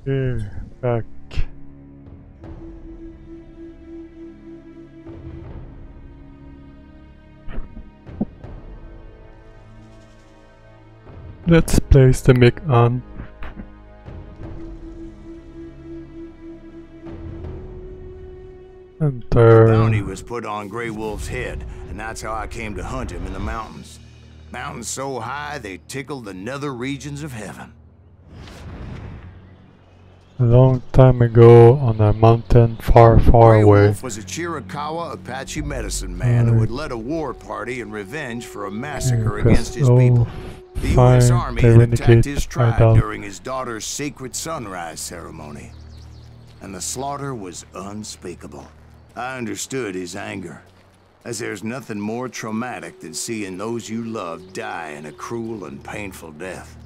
Here, back. Let's place the mic on. And The bounty was put on Grey Wolf's head, and that's how I came to hunt him in the mountains. Mountains so high they tickled the nether regions of heaven. a long time ago on a mountain far, far Grey away. Wolf was a Chiricahua Apache medicine man who had led a war party in revenge for a massacre against his people. The U.S. Army had attacked his tribe during his daughter's sacred sunrise ceremony, and the slaughter was unspeakable. I understood his anger, as there's nothing more traumatic than seeing those you love die in a cruel and painful death.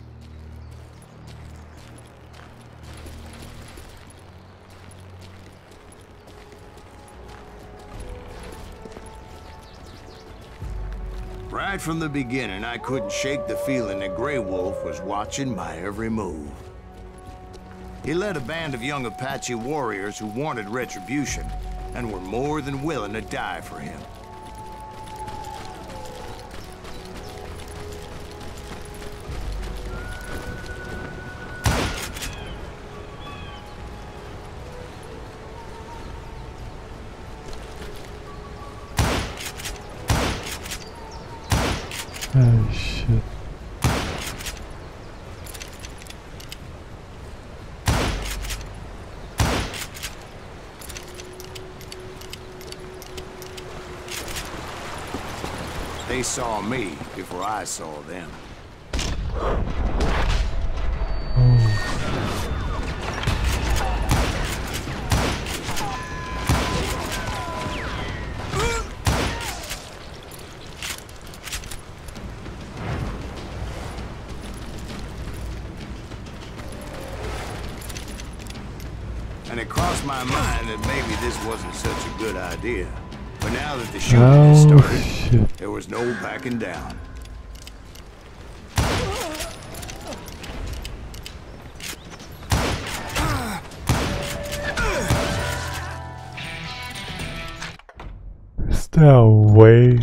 Right from the beginning, I couldn't shake the feeling that Grey Wolf was watching my every move. He led a band of young Apache warriors who wanted retribution and were more than willing to die for him. Oh shit. They saw me before I saw them. And it crossed my mind that maybe this wasn't such a good idea. But now that the shooting had started, shit. there was no backing down. Is there a way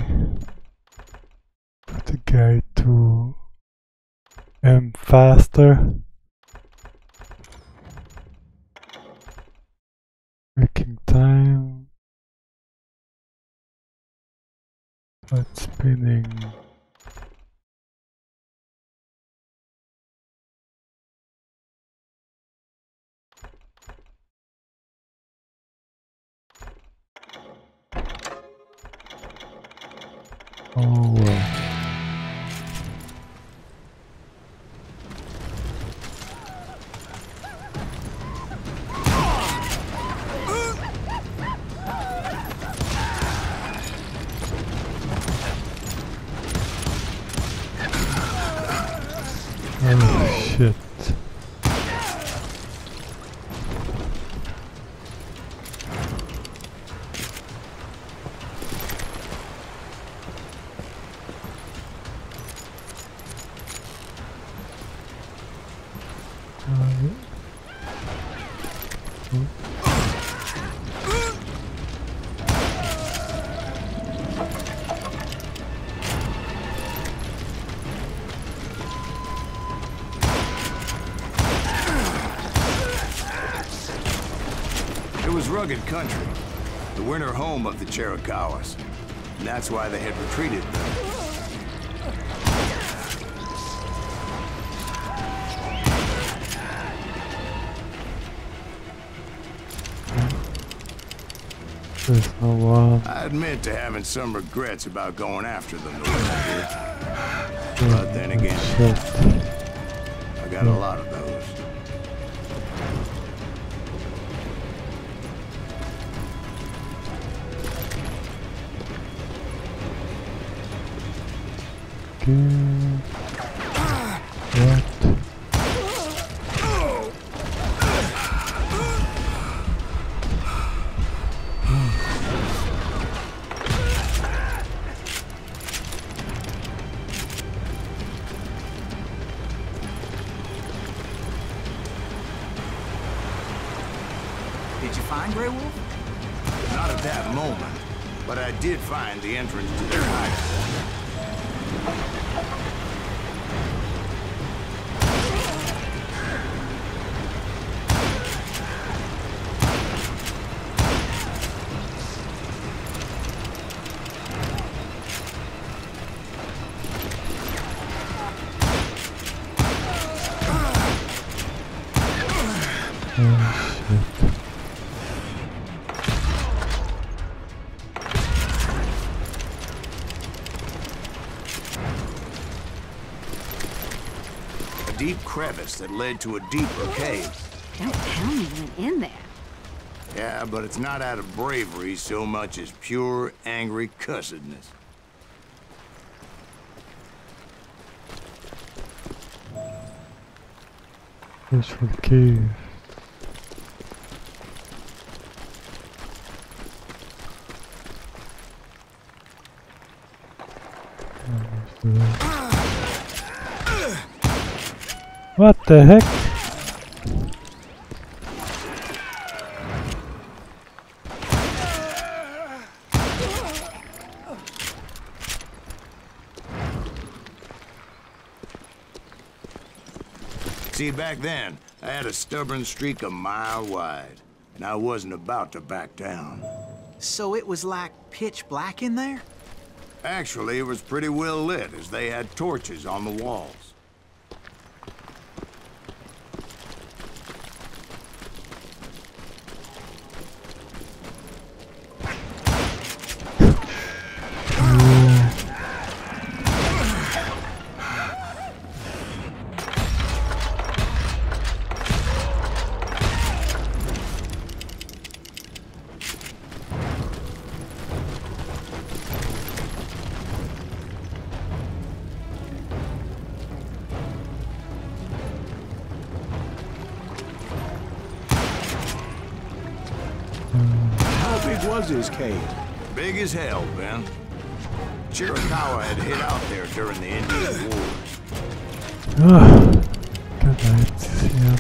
for the guy to aim faster? Making time. But spinning. Oh well. Oh shit. It was rugged country, the winter home of the Chiricahuas, and that's why they had retreated there. There's no one. I admit to having some regrets about going after them the way I did. But then again, I got a lot of those. What? Did you find Grey Wolf? Not at that moment, but I did find the entrance to their hideout. Deep crevice that led to a deeper cave. Don't tell me you went in there. Yeah, but it's not out of bravery so much as pure, angry cussedness. This for the cave. What the heck? See, back then, I had a stubborn streak a mile wide, and I wasn't about to back down. So it was like pitch black in there? Actually, it was pretty well lit, as they had torches on the walls. Was his cave? Big as hell, Ben. Chiricahua had hid out there during the Indian Wars. Good night. Yeah.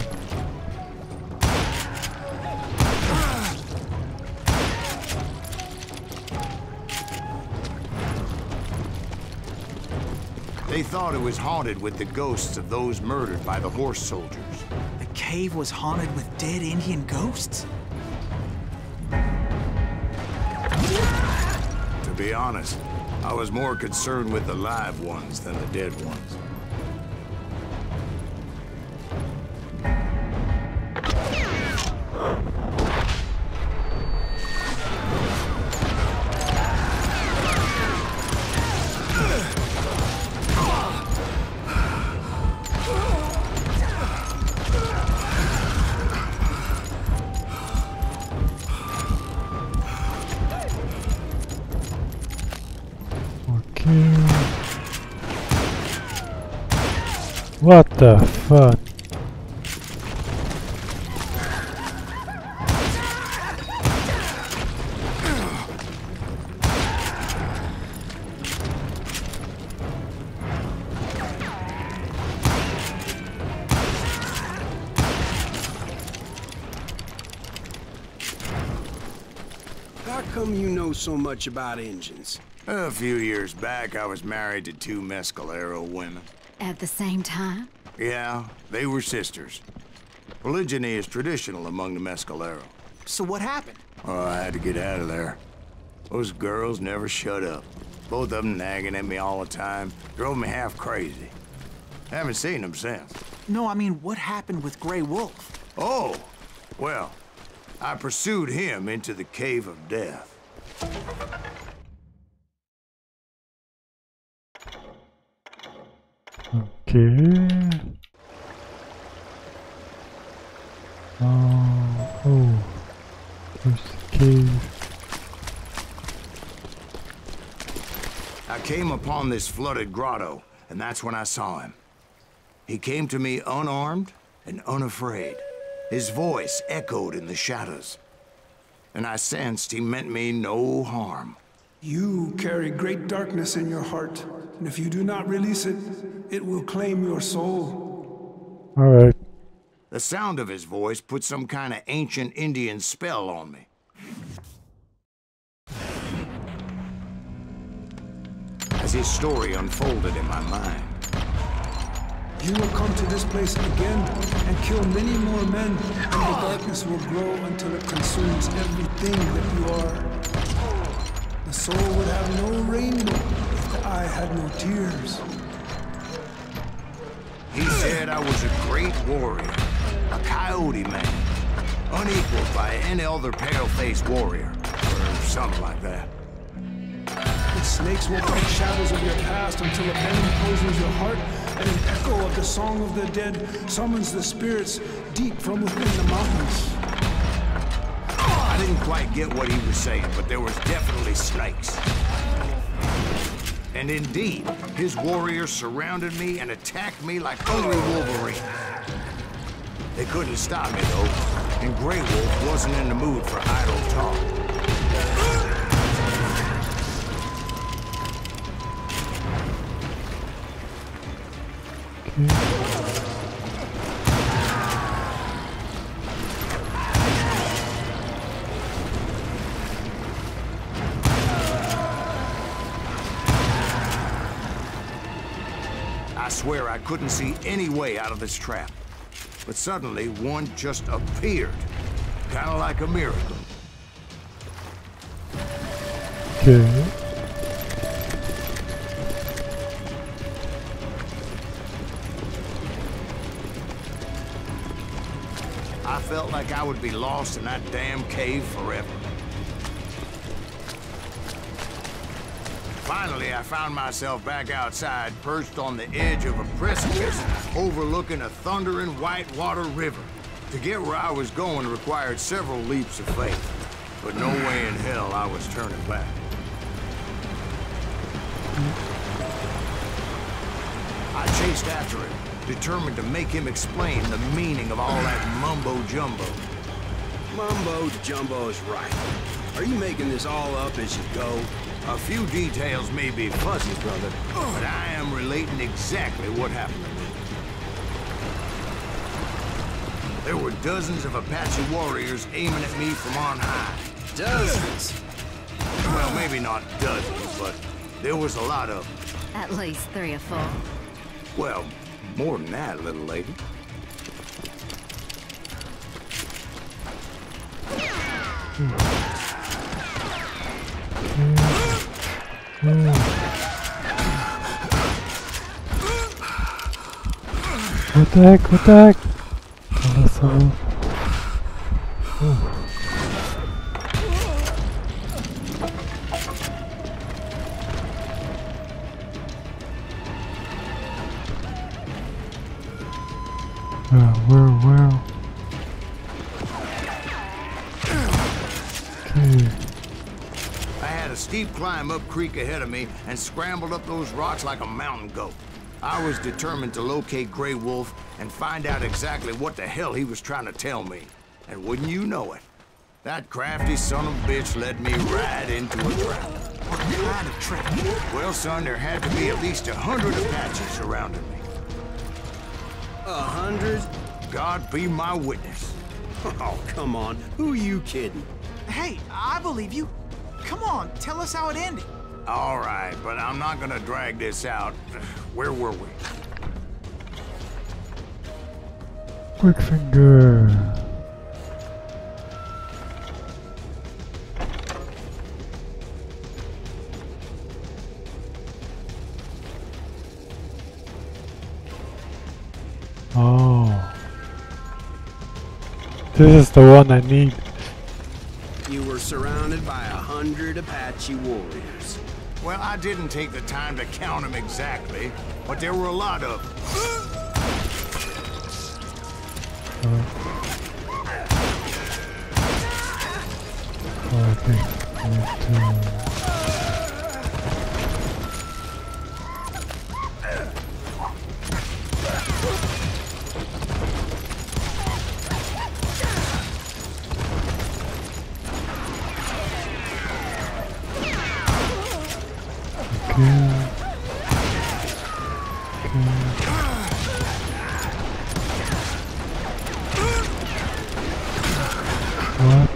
They thought it was haunted with the ghosts of those murdered by the horse soldiers. The cave was haunted with dead Indian ghosts? To be honest, I was more concerned with the live ones than the dead ones. What the fuck? How come you know so much about engines? A few years back, I was married to 2 Mescalero women. At the same time? Yeah, they were sisters. Polygyny is traditional among the Mescalero. So what happened? Oh, I had to get out of there. Those girls never shut up. Both of them nagging at me all the time. Drove me half crazy. Haven't seen them since. No, I mean, what happened with Grey Wolf? Oh, well, I pursued him into the Cave of Death. Okay. Oh, there's the cave. I came upon this flooded grotto, and that's when I saw him. He came to me unarmed and unafraid. His voice echoed in the shadows, and I sensed he meant me no harm. You carry great darkness in your heart, and if you do not release it, it will claim your soul. Alright. The sound of his voice put some kind of ancient Indian spell on me. As his story unfolded in my mind. You will come to this place again and kill many more men, and the darkness will grow until it consumes everything that you are. The soul would have no rainbow if the eye had no tears. He said I was a great warrior, a coyote man, unequaled by any other pale-faced warrior, or something like that. The snakes will bite shadows of your past until a venom poisons your heart, and an echo of the song of the dead summons the spirits deep from within the mountains. I didn't quite get what he was saying, but there was definitely snakes. And indeed, his warriors surrounded me and attacked me like hungry Wolverine. They couldn't stop me, though, and Grey Wolf wasn't in the mood for idle talk. I swear I couldn't see any way out of this trap. But suddenly, one just appeared. Kind of like a miracle. Okay. I felt like I would be lost in that damn cave forever. Finally, I found myself back outside, perched on the edge of a precipice, overlooking a thundering whitewater river. To get where I was going required several leaps of faith, but no way in hell I was turning back. I chased after him, determined to make him explain the meaning of all that mumbo-jumbo. Mumbo-jumbo is right. Are you making this all up as you go? A few details may be fuzzy, brother, but I am relating exactly what happened to me. There were dozens of Apache warriors aiming at me from on high. Dozens? Well, maybe not dozens, but there was a lot of them. At least 3 or 4. Well, more than that, little lady. What the heck? What the heck? Oh, that's so... Where? Okay. I had a steep climb up creek ahead of me and scrambled up those rocks like a mountain goat. I was determined to locate Grey Wolf and find out exactly what the hell he was trying to tell me. And wouldn't you know it, that crafty son of a bitch led me right into a trap. What kind of trap? Well, son, there had to be at least 100 Apaches surrounding me. 100? God be my witness. Oh, come on. Who are you kidding? Hey, I believe you. Come on, tell us how it ended. All right, but I'm not gonna drag this out. Where were we? Quick finger. Oh. This is the one I need. You were surrounded by 100 Apache warriors. Well, I didn't take the time to count them exactly, but there were a lot of them.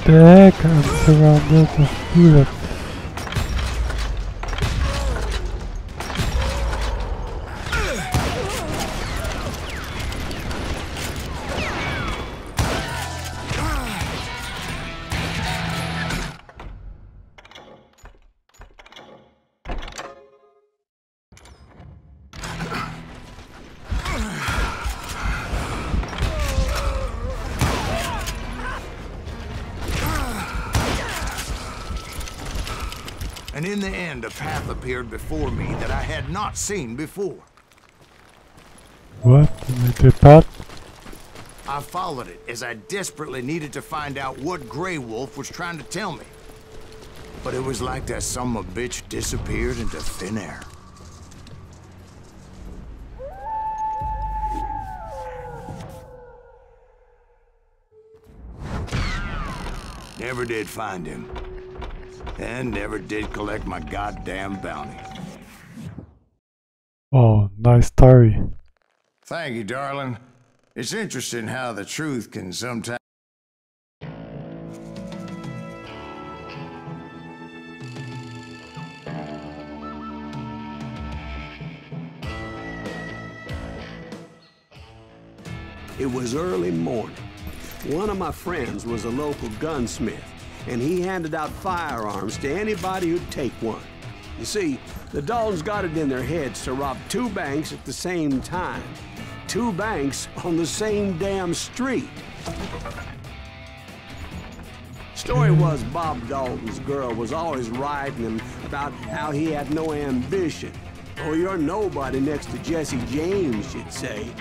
the heck? I'm surrounded with bullets. And in the end, a path appeared before me that I had not seen before. What? The path? I followed it as I desperately needed to find out what Grey Wolf was trying to tell me. But it was like that son of a bitch disappeared into thin air. Never did find him. And never did collect my goddamn bounty. Oh, nice story. Thank you, darling. It's interesting how the truth can sometimes... It was early morning. One of my friends was a local gunsmith, and he handed out firearms to anybody who'd take one. You see, the Daltons got it in their heads to rob 2 banks at the same time. 2 banks on the same damn street. Story was Bob Dalton's girl was always riding him about how he had no ambition. Oh, you're nobody next to Jesse James, she'd say.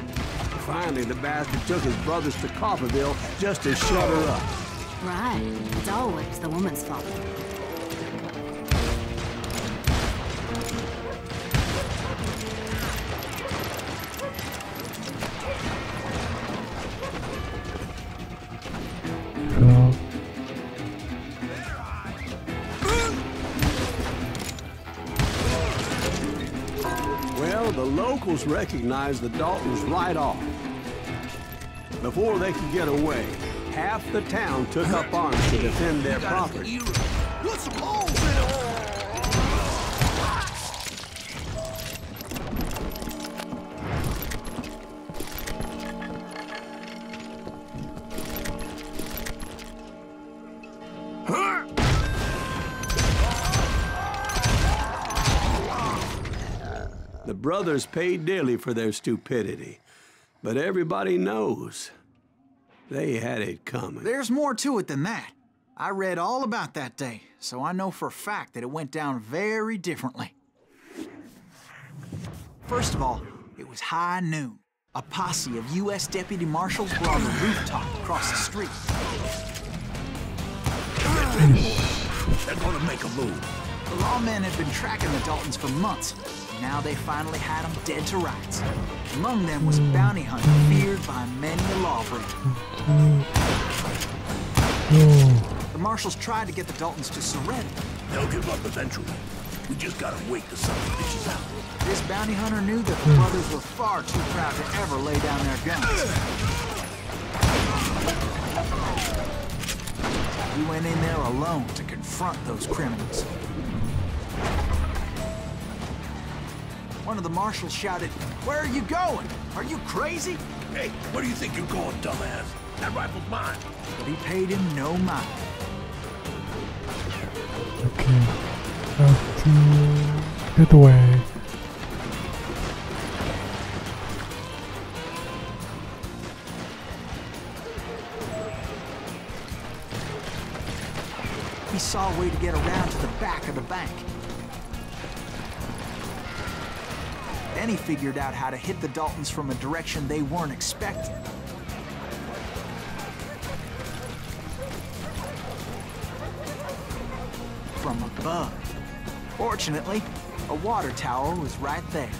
Finally, the bastard took his brothers to Coffeyville just to shut her up. Right. It's always the woman's fault. Well, the locals recognized the Daltons right off. Before they could get away, half the town took up arms to defend their property. Put some holes in it! The brothers paid dearly for their stupidity, but everybody knows they had it coming. There's more to it than that. I read all about that day, so I know for a fact that it went down very differently. First of all, it was high noon. A posse of U.S. deputy marshals were on the rooftop across the street. They're gonna make a move. The lawmen had been tracking the Daltons for months. Now they finally had them dead to rights. Among them was a bounty hunter feared by many a lawbreaker. The marshals tried to get the Daltons to surrender. They'll give up eventually. We just gotta wait till something bitches out. This bounty hunter knew that the brothers were far too proud to ever lay down their guns. He went in there alone to confront those criminals. One of the marshals shouted, "Where are you going? Are you crazy?" Hey, where do you think you're going, dumbass? That rifle's mine. But he paid him no mind. Okay. Have to get away. He saw a way to get around to the back of the bank. Then he figured out how to hit the Daltons from a direction they weren't expecting. From above. Fortunately, a water tower was right there.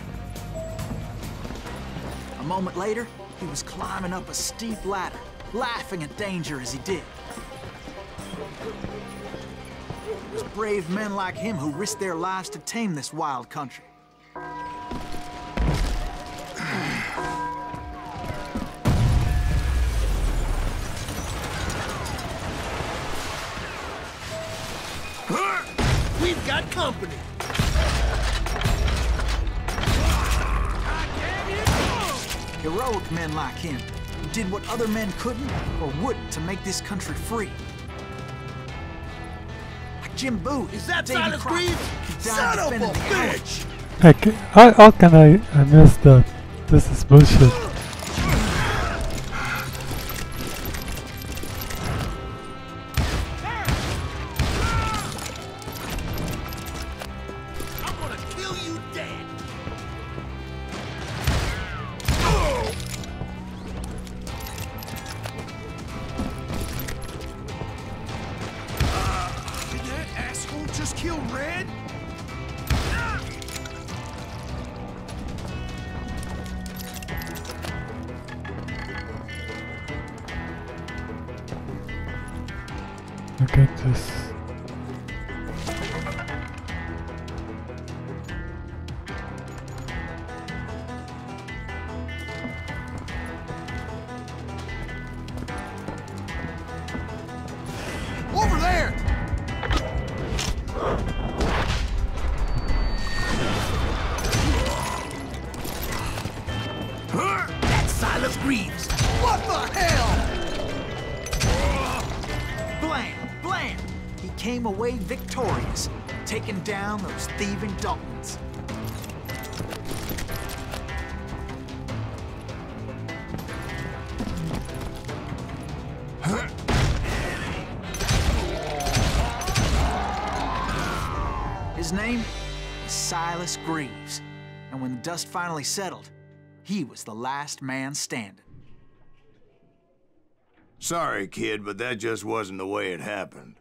A moment later, he was climbing up a steep ladder, laughing at danger as he did. It was brave men like him who risked their lives to tame this wild country. company. Heroic men like him, who did what other men couldn't or wouldn't to make this country free. Like Jim Booth, Is that Davy Silas Crockett, Greaves? who died Son of a defending the island. bitch! How can I miss that? This is bullshit. I'm gonna kill you dead. Did that asshole just kill Red? Look at this. Over there! That's Silas Greaves. What the hell? Blam! Blam! He came away victorious, taking down those thieving Daltons. His name is Silas Greaves, and when the dust finally settled, he was the last man standing. Sorry, kid, but that just wasn't the way it happened.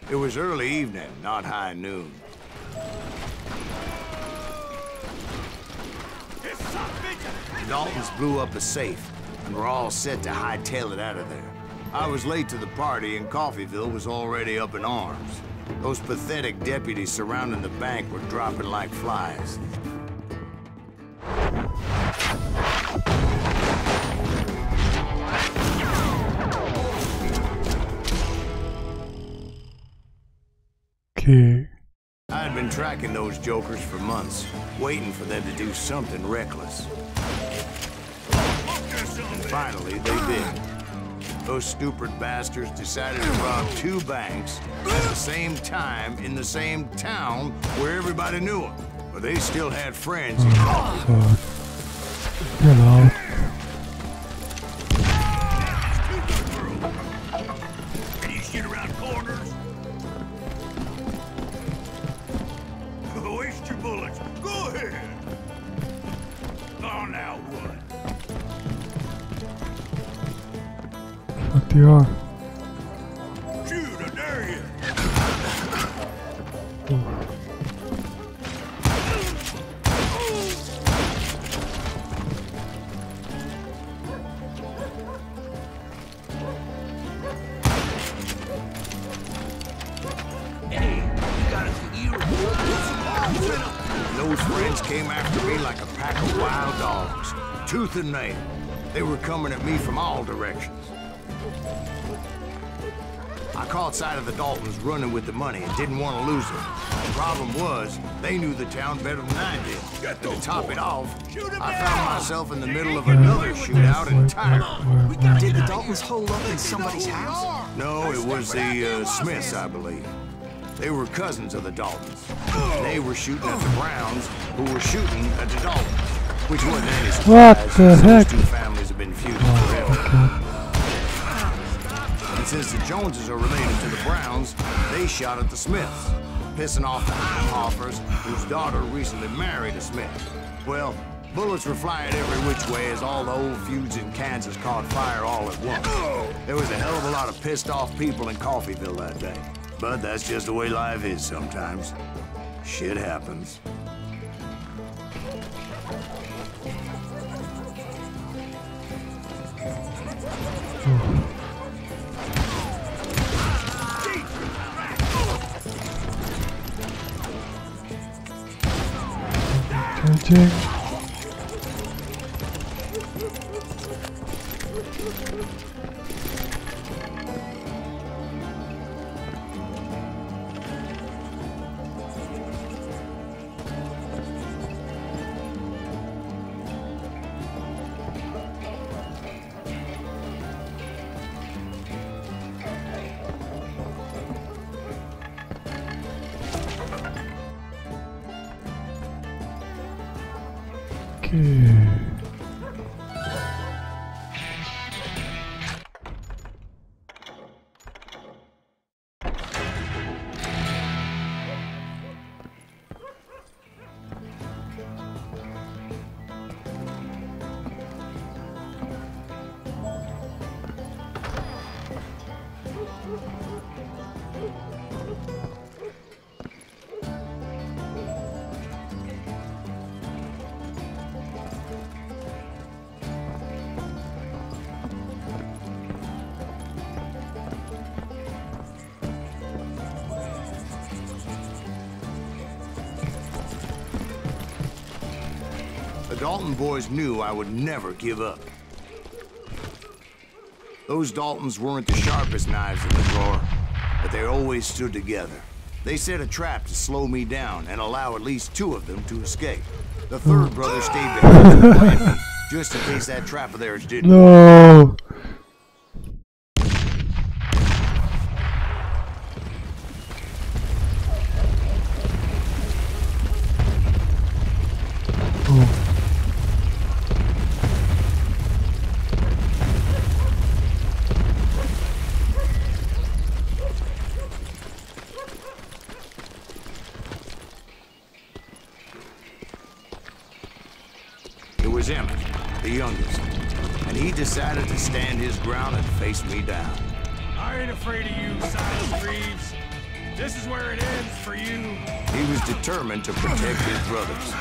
It was early evening, not high noon. The Daltons blew up a safe, and were all set to hightail it out of there. I was late to the party, and Coffeyville was already up in arms. Those pathetic deputies surrounding the bank were dropping like flies. Okay. I had been tracking those jokers for months, waiting for them to do something reckless. And finally, they did. Those stupid bastards decided to rob 2 banks at the same time in the same town where everybody knew them. But they still had friends in Coffee. Fuck. Get out. Can you shoot around corners? Waste your bullets. Go ahead. Oh, now what? Fuck they are. Shoot, I dare you. Hey, you got us a hero. Those friends came after me like a pack of wild dogs, tooth and nail. They were coming at me from all directions. I caught sight of the Daltons running with the money and didn't want to lose it. The problem was, they knew the town better than I did. To top it off, I found myself in the middle of another shootout entirely. Did the Daltons hole up in somebody's house? No, it was the Smiths, I believe. They were cousins of the Daltons. And they were shooting at the Browns, who were shooting at the Daltons. Which wasn't any surprise, What the since heck? those 2 families have been feuding forever. And since the Joneses are related to the Browns, they shot at the Smiths, pissing off the Heimhoffers, whose daughter recently married a Smith. Well, bullets were flying every which way as all the old feuds in Kansas caught fire all at once. There was a hell of a lot of pissed off people in Coffeyville that day. But that's just the way life is sometimes. Shit happens. Charging. Okay. The Dalton boys knew I would never give up. Those Daltons weren't the sharpest knives in the drawer, but they always stood together. They set a trap to slow me down and allow at least 2 of them to escape. The third brother stayed behind to quiet me, just in case that trap of theirs didn't. No. It was Emmett, the youngest, and he decided to stand his ground and face me down. I ain't afraid of you, Silas Reeves. This is where it ends for you. He was determined to protect his brothers.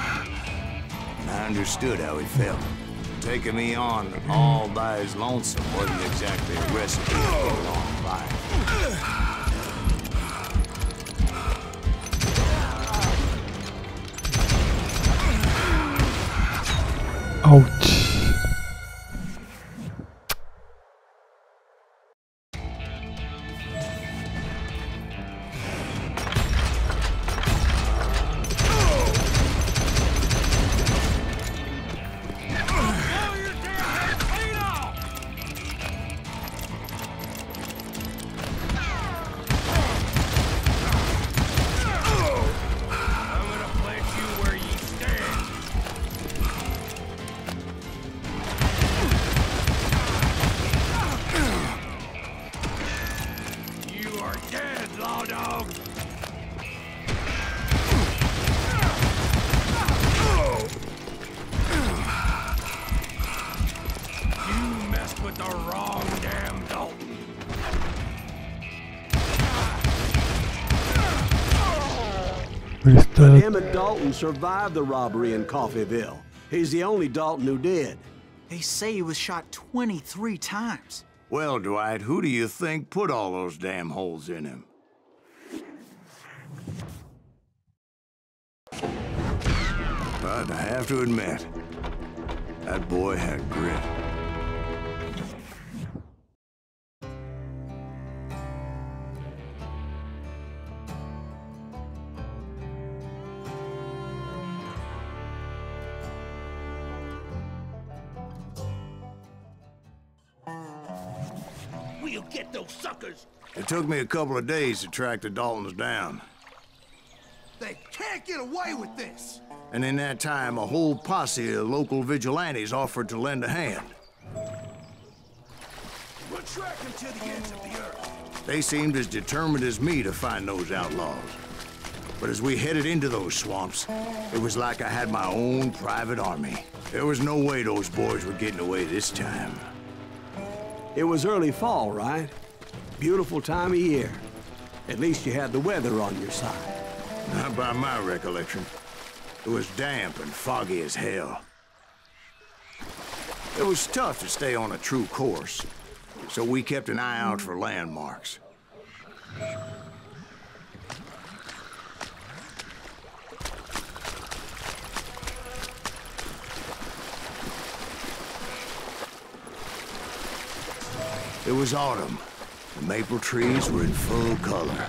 And I understood how he felt. Taking me on all by his lonesome wasn't exactly a recipe to get along fine. Ouch. But Emmett Dalton survived the robbery in Coffeyville. He's the only Dalton who did. They say he was shot 23 times. Well, Dwight, who do you think put all those damn holes in him? But I have to admit, that boy had grit. We'll get those suckers. It took me a couple of days to track the Daltons down. They can't get away with this. And in that time, a whole posse of local vigilantes offered to lend a hand. We'll track them to the ends of the earth. They seemed as determined as me to find those outlaws. But as we headed into those swamps, it was like I had my own private army. There was no way those boys were getting away this time. It was early fall, right? Beautiful time of year. At least you had the weather on your side. Not by my recollection. It was damp and foggy as hell. It was tough to stay on a true course, so we kept an eye out for landmarks. It was autumn. The maple trees were in full color,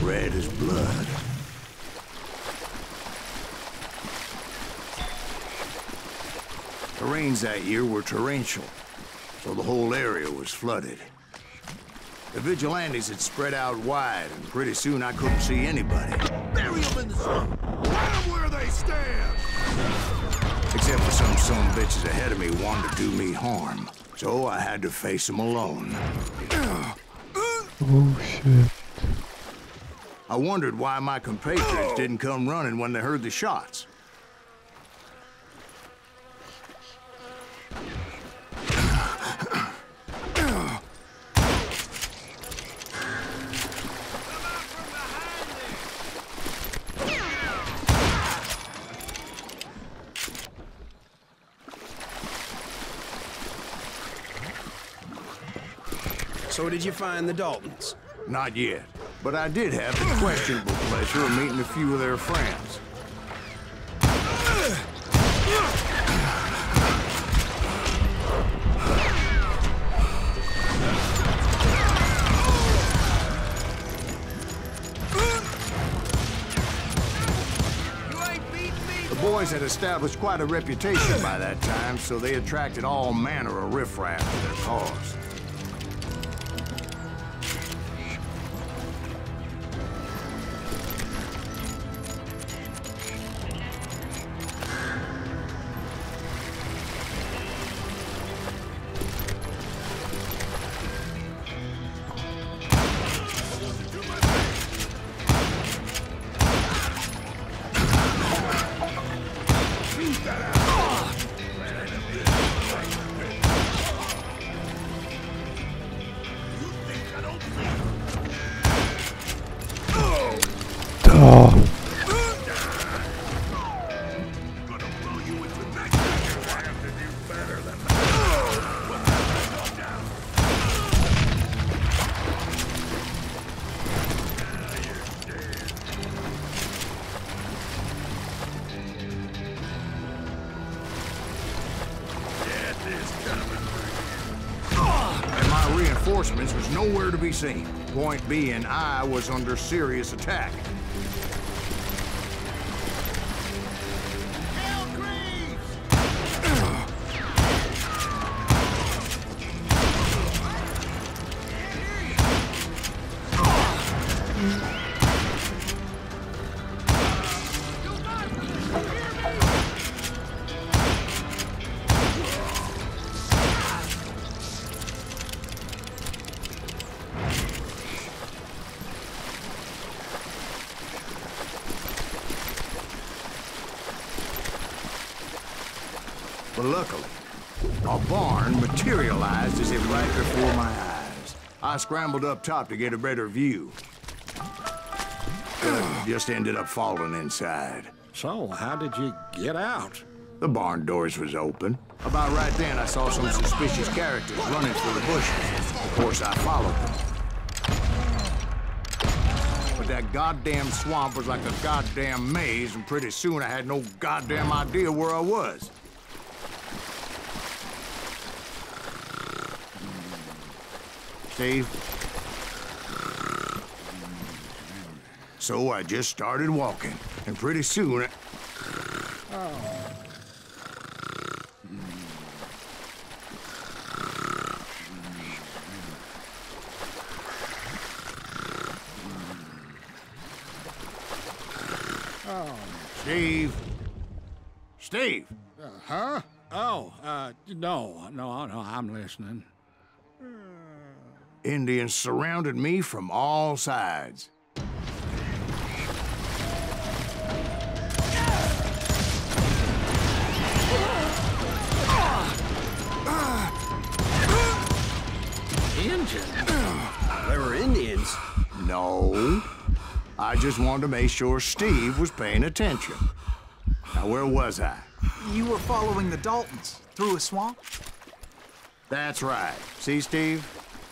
red as blood. The rains that year were torrential, so the whole area was flooded. The vigilantes had spread out wide, and pretty soon I couldn't see anybody. Bury them in the swamp. Let them where they stand. Except for some son of bitches ahead of me wanted to do me harm. So I had to face them alone. Oh shit. I wondered why my compatriots didn't come running when they heard the shots. So did you find the Daltons? Not yet, but I did have the questionable pleasure of meeting a few of their friends. The boys had established quite a reputation by that time, so they attracted all manner of riffraff to their cause. Reinforcements was nowhere to be seen. Point being, I was under serious attack. But luckily, a barn materialized as if right before my eyes. I scrambled up top to get a better view. But just ended up falling inside. So, how did you get out? The barn doors was open. About right then, I saw some suspicious characters running through the bushes. Of course, I followed them. But that goddamn swamp was like a goddamn maze, and pretty soon I had no goddamn idea where I was. Steve? So I just started walking, and pretty soon Steve? Steve? Huh? Oh, no, I'm listening. Indians surrounded me from all sides. Indians? They were Indians? No. I just wanted to make sure Steve was paying attention. Now, where was I? You were following the Daltons through a swamp? That's right. See, Steve?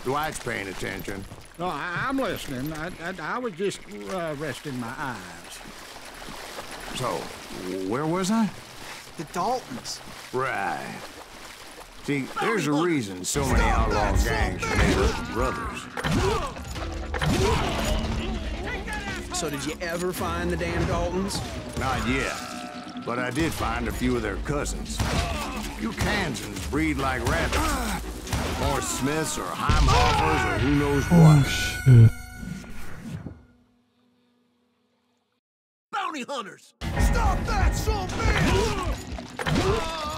Dwight's paying attention. No, I'm listening. I was just resting my eyes. So, where was I? The Daltons. Right. See, there's a reason so many outlaw gangs are made up of brothers. So did you ever find the damn Daltons? Not yet. But I did find a few of their cousins. You Kansans breed like rabbits. Or Smiths or Heimhoffers or who knows what. Oh shit. Bounty hunters! Stop that, son of a bitch!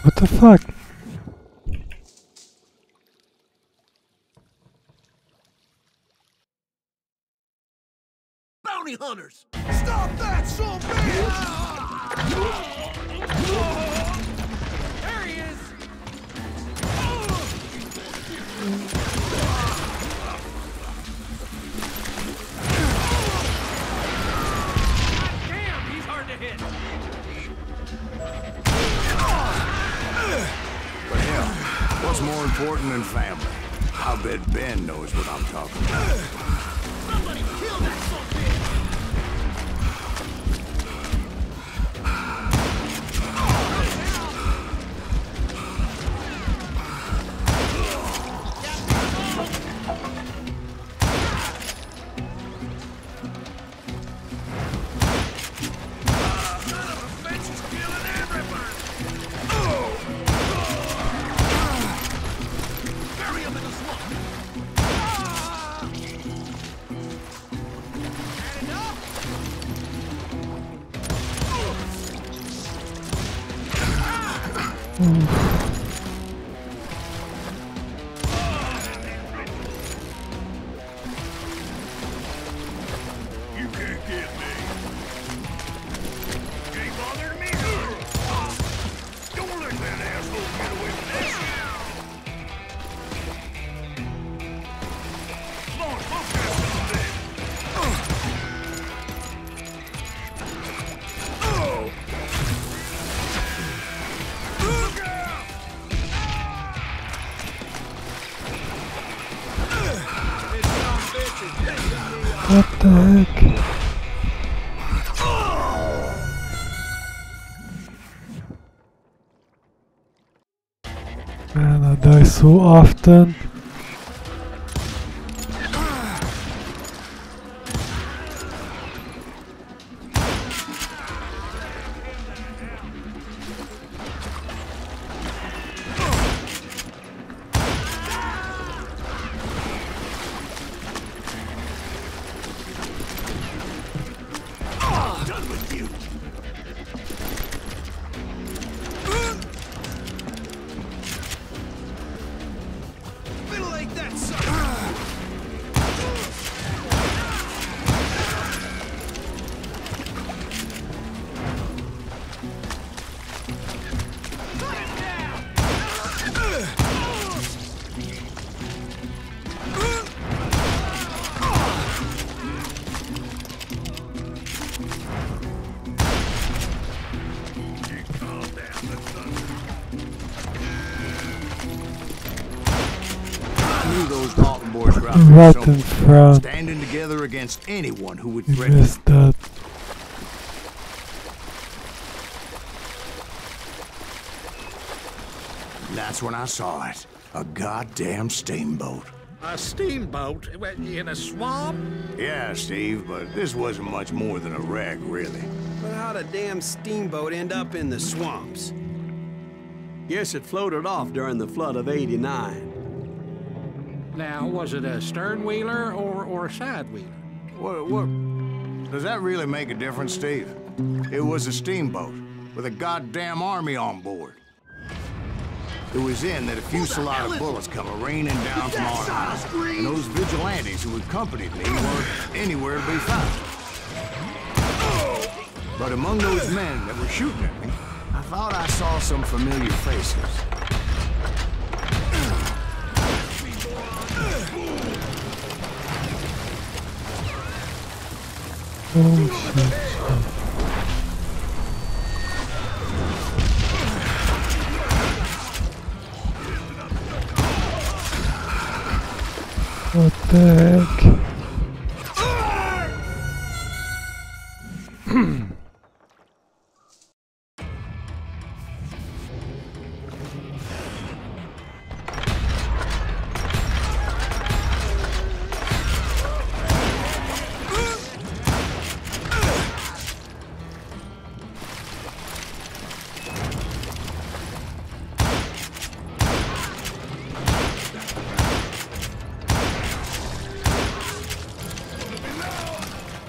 What the fuck? Bounty hunters! Stop that, son of a bitch! There he is! Damn, he's hard to hit! But hell, what's more important than family? I bet Ben knows what I'm talking about. Somebody kill that son of a bitch! You can't get me. You ain't bothering me. Don't let that asshole get away with this. Come on, both guys come there. Look out! This son of a bitch is What the heck? Man, I die so often. done with you. Middle-ain't that sucker. Cut him down. Those Dalton boys were out Right there in somewhere, front. standing together against anyone who would You threaten. missed that. That's when I saw it. A goddamn steamboat. A steamboat in a swamp? Yeah, Steve, but this wasn't much more than a wreck, really. But how'd a damn steamboat end up in the swamps? Guess it floated off during the flood of '89. Now, was it a stern wheeler or a side wheeler? What? Does that really make a difference, Steve? It was a steamboat with a goddamn army on board. It was in that a fusillade of bullets come raining down from our house, and those vigilantes who accompanied me weren't anywhere to be found. But among those men that were shooting at me, I thought I saw some familiar faces. Oh shit. What the heck?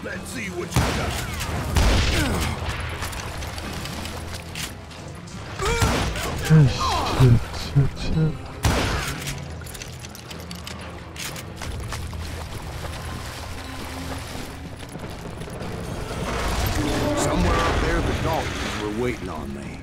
Let's see what you got. Shit. Somewhere up there, the Daltons were waiting on me.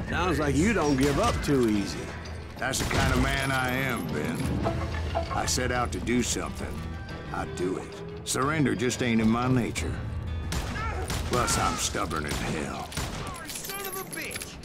Sounds like you don't give up too easy. That's the kind of man I am, Ben. I set out to do something. I do it. Surrender just ain't in my nature. Plus, I'm stubborn as hell. Son of a bitch!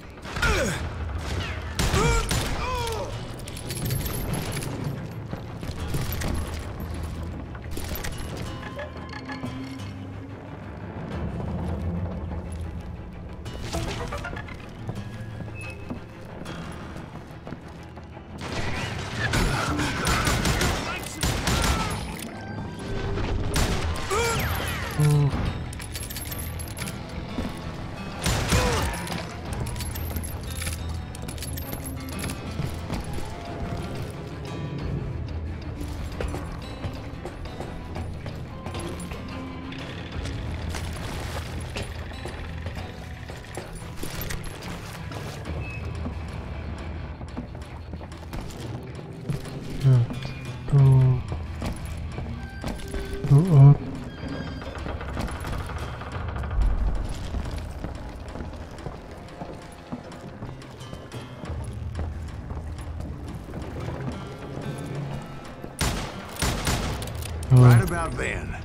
Go up. Right about then,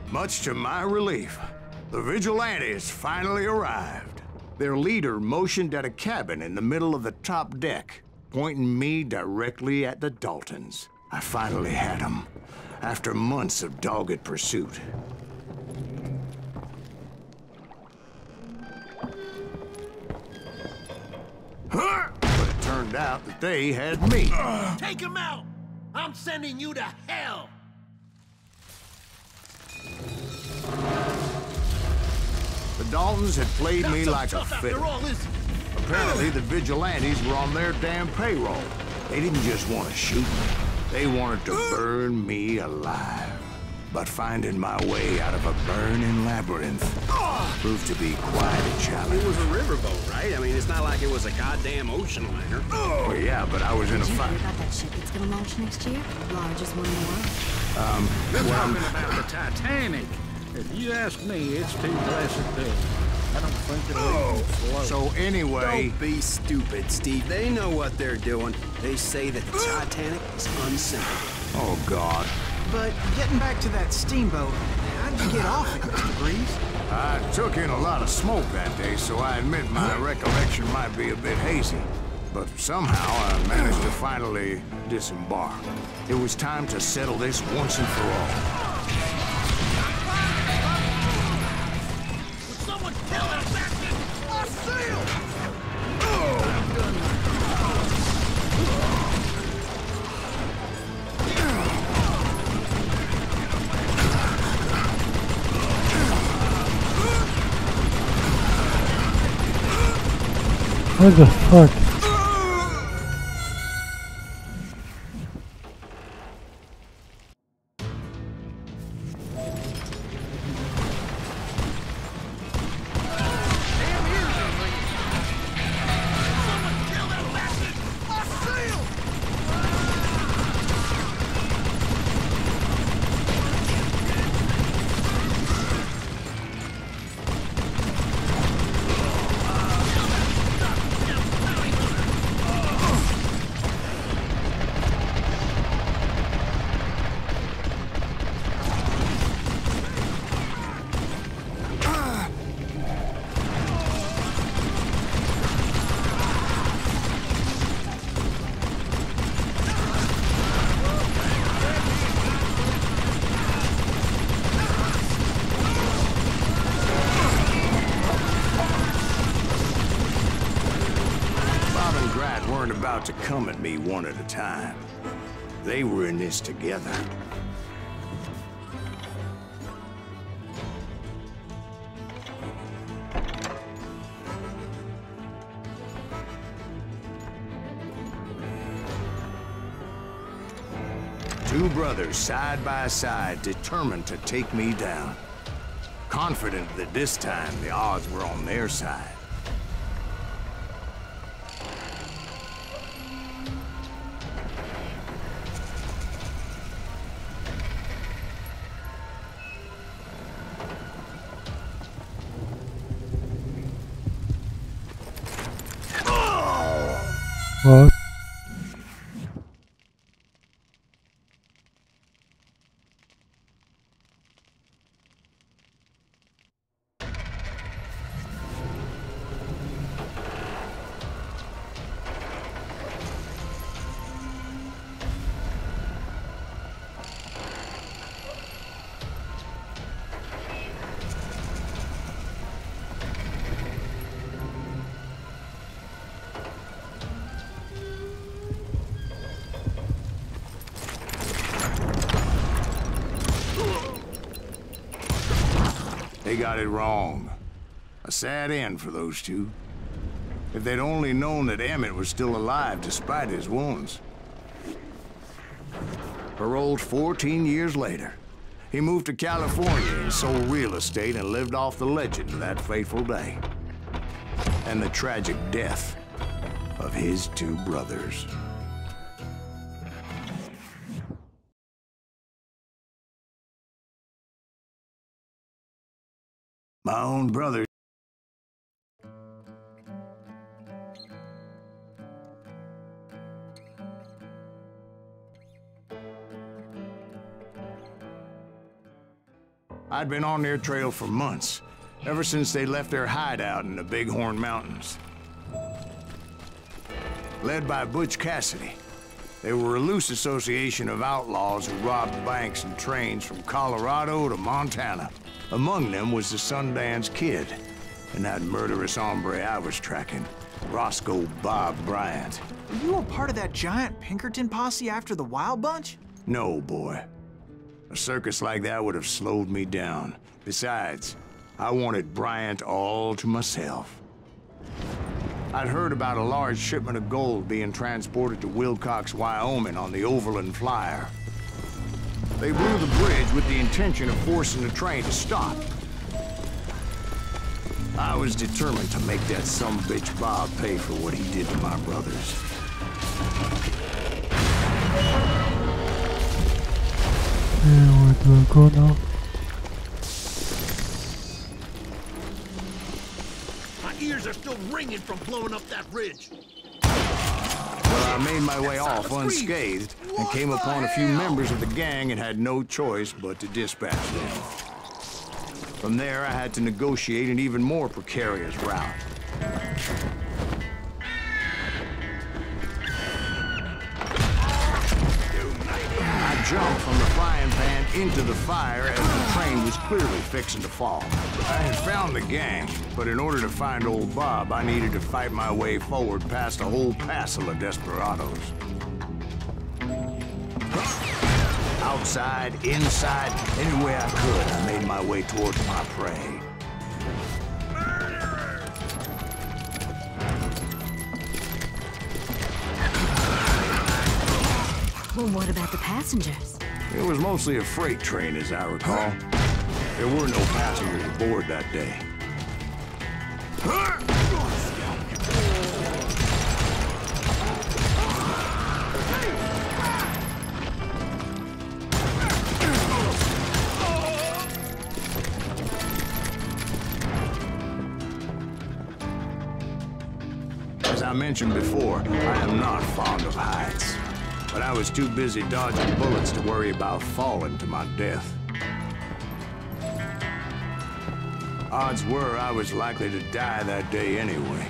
much to my relief, the vigilantes finally arrived. Their leader motioned at a cabin in the middle of the top deck, pointing me directly at the Daltons. I finally had them, after months of dogged pursuit. But it turned out that they had me. Take him out! I'm sending you to hell! The Daltons had played me Not so like a tough after fiddle. all, is it? Apparently, the vigilantes were on their damn payroll. They didn't just want to shoot me. They wanted to burn me alive. But finding my way out of a burning labyrinth proved to be quite a challenge. It was a riverboat, right? I mean, it's not like it was a goddamn ocean liner. Oh, yeah, but I was in a Did you fight. hear about that ship that's gonna launch next year? Largest one in the world. You're Well, talking about the Titanic. If you ask me, it's too blessed big. I don't think it'll even float. so anyway, Don't be stupid, Steve. They know what they're doing. They say that the Titanic is unsinkable. oh, God. But getting back to that steamboat, how'd you get off it, Mr. Breeze? I took in a lot of smoke that day, so I admit my recollection might be a bit hazy. But somehow I managed to finally disembark. It was time to settle this once and for all. Someone kill that bastard! I see him! What the fuck? weren't about to come at me one at a time. They were in this together. Two brothers side by side, determined to take me down. Confident that this time the odds were on their side. What? They got it wrong. A sad end for those two. If they'd only known that Emmett was still alive despite his wounds. Paroled 14 years later, he moved to California and sold real estate and lived off the legend of that fateful day. And the tragic death of his two brothers. My own brother. I'd been on their trail for months, ever since they left their hideout in the Bighorn Mountains. Led by Butch Cassidy, they were a loose association of outlaws who robbed banks and trains from Colorado to Montana. Among them was the Sundance Kid, and that murderous hombre I was tracking, Roscoe Bob Bryant. Were you a part of that giant Pinkerton posse after the Wild Bunch? No, boy. A circus like that would have slowed me down. Besides, I wanted Bryant all to myself. I'd heard about a large shipment of gold being transported to Wilcox, Wyoming on the Overland Flyer. They blew the bridge with the intention of forcing the train to stop. I was determined to make that sumbitch Bob pay for what he did to my brothers. Where do I go now? My ears are still ringing from blowing up that ridge. Well, I made my way off unscathed and came upon a few members of the gang and had no choice but to dispatch them. From there, I had to negotiate an even more precarious route. I jumped from the frying pan into the fire as the train was clearly fixing to fall. I had found the gang, but in order to find old Bob, I needed to fight my way forward past a whole passel of desperados. Outside, inside, any way I could, I made my way towards my prey. Well, what about the passengers? It was mostly a freight train, as I recall. There were no passengers aboard that day. As I mentioned before, I am not fond of heights. But I was too busy dodging bullets to worry about falling to my death. Odds were I was likely to die that day anyway.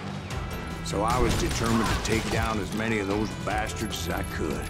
So I was determined to take down as many of those bastards as I could.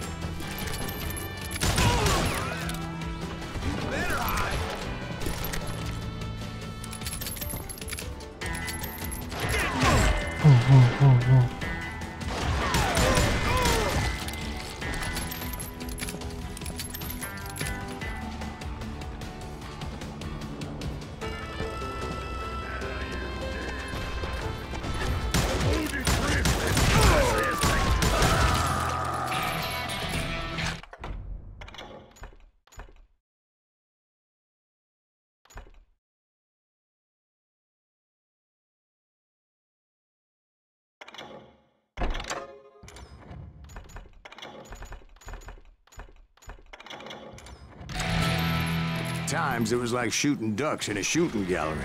times, it was like shooting ducks in a shooting gallery.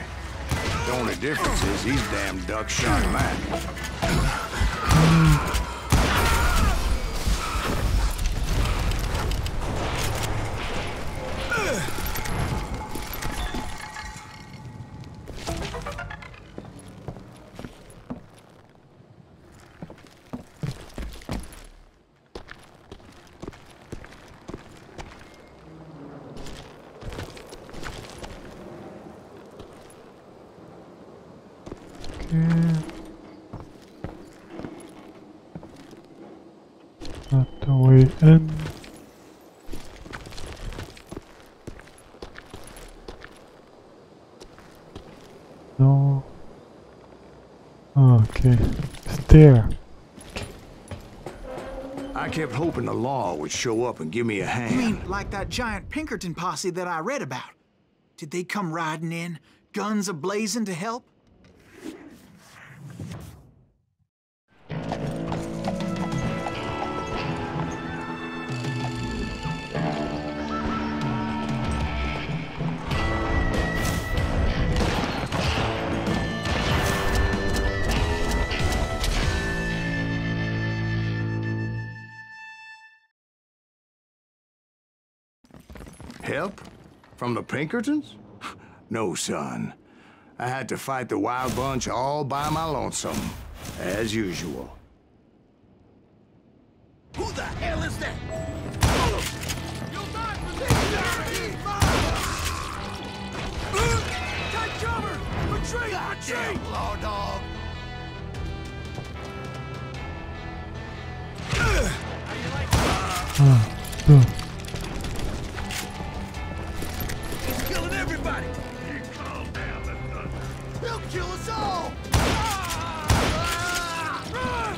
The only difference is these damn ducks shot back. Not the way in. No. Okay. Stair. I kept hoping the law would show up and give me a hand. You mean like that giant Pinkerton posse that I read about? Did they come riding in, guns a-blazing to help? Help? From the Pinkertons? No, son. I had to fight the wild bunch all by my lonesome, as usual. Who the hell is that? You'll die for this! Take cover! Retreat! Retreat! Law dog! How you like that? He's killing everybody! You calm down, that's he'll kill us all! Run!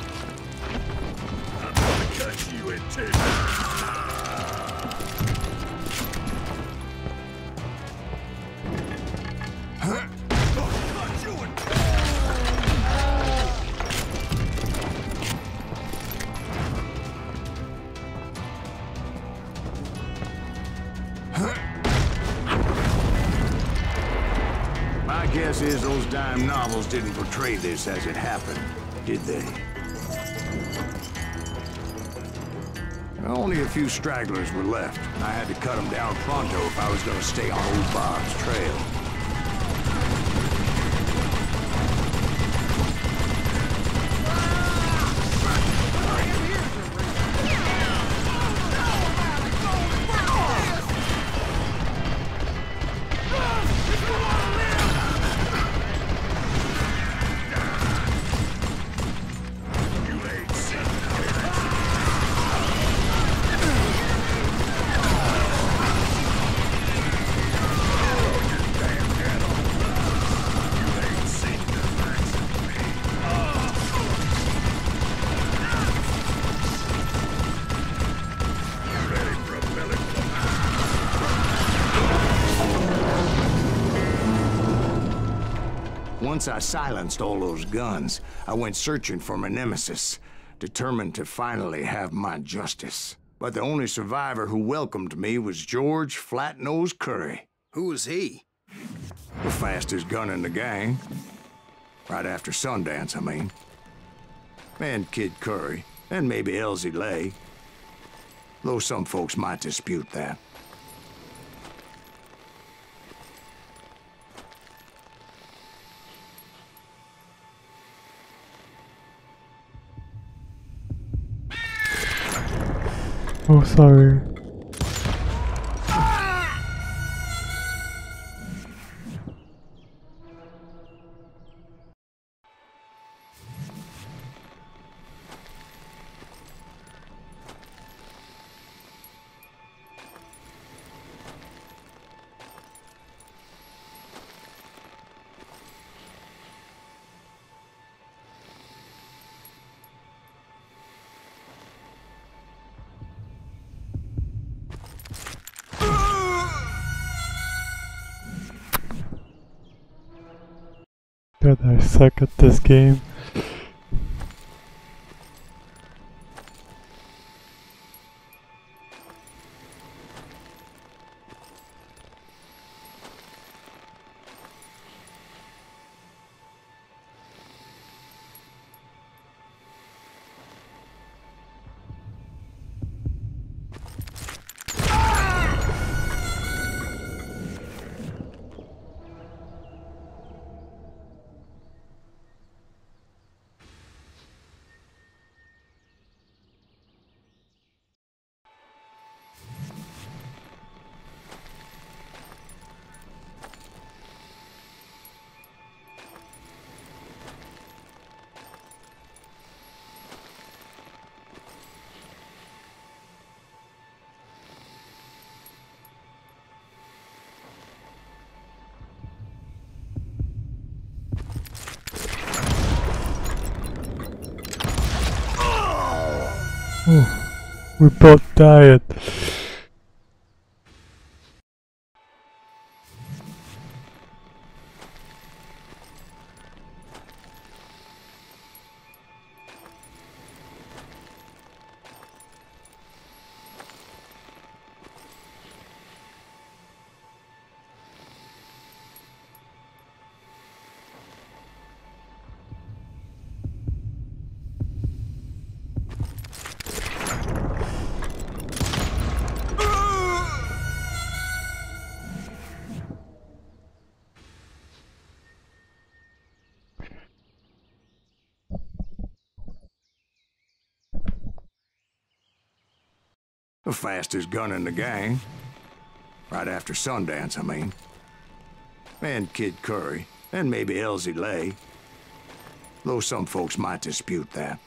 I'm gonna cut you in two. Cut you in two. My guess is those dime novels didn't portray this as it happened, did they? Only a few stragglers were left. I had to cut them down pronto if I was going to stay on old Bob's trail. Once I silenced all those guns, I went searching for my nemesis, determined to finally have my justice. But the only survivor who welcomed me was George Flat-Nose Curry. Who was he? The fastest gun in the gang. Right after Sundance, I mean. And Kid Curry, and maybe Elsie Lay. Though some folks might dispute that. Oh, sorry. God, I suck at this game. Oh, we both died. The fastest gun in the gang. Right after Sundance, I mean. And Kid Curry, and maybe Elsie Lay. Though some folks might dispute that.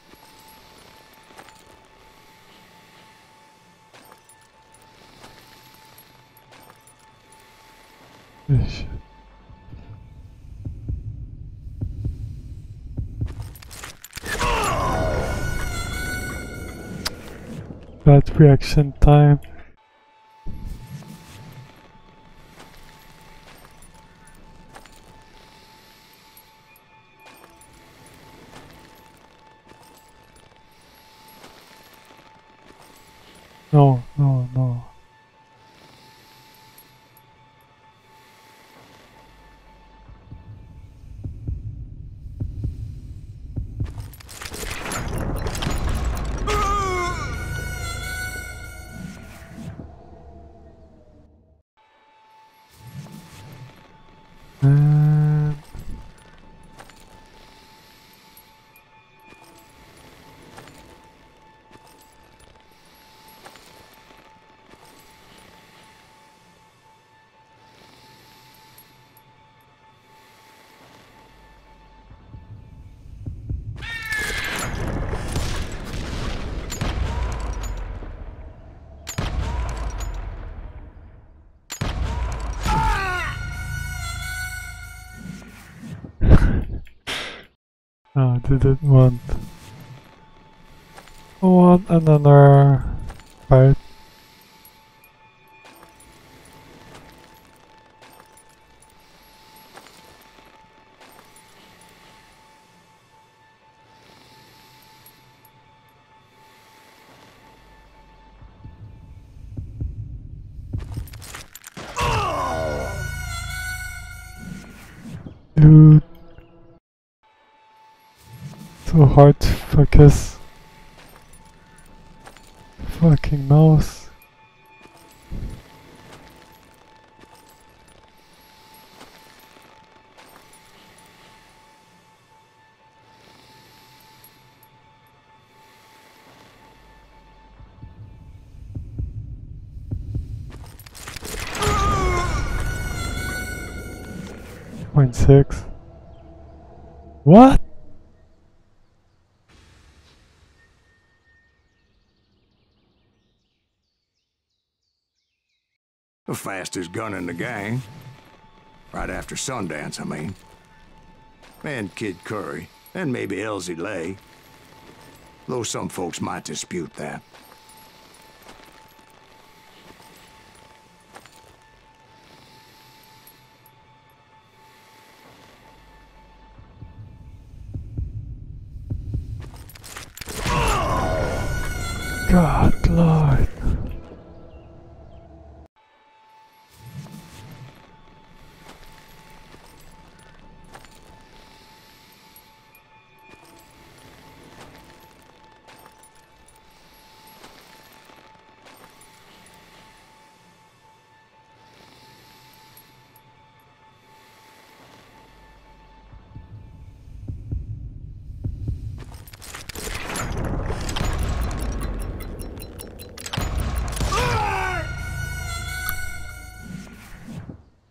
Ish. Bad reaction time. No, no, no. And I didn't want another fight. Dude, so hard to focus. Fucking mouse. Point 6. What? The fastest gun in the gang. Right after Sundance, I mean. And Kid Curry, and maybe Elsie Lay. Though some folks might dispute that. God, Lord.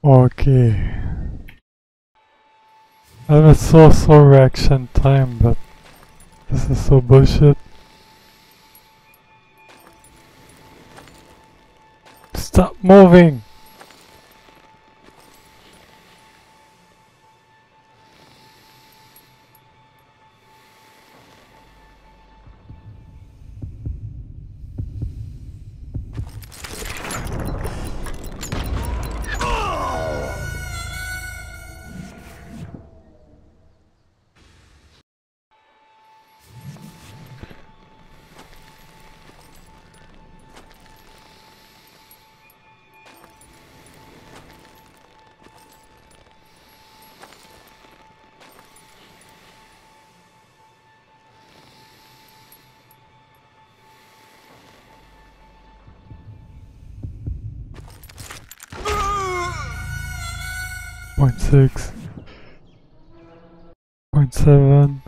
Okay. That was so reaction time, but this is so bullshit. Stop moving! 0.6, 0.7.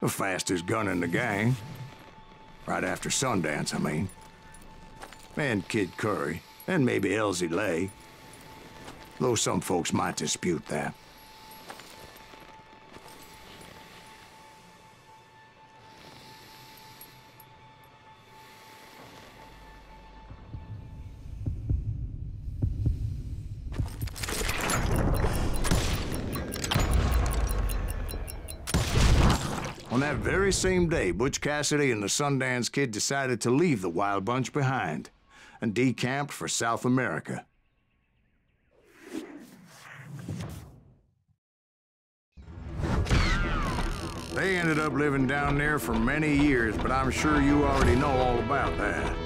The fastest gun in the gang. Right after Sundance, I mean. And Kid Curry, and maybe Elsie Lay. Though some folks might dispute that. On that very same day, Butch Cassidy and the Sundance Kid decided to leave the Wild Bunch behind and decamped for South America. They ended up living down there for many years, but I'm sure you already know all about that.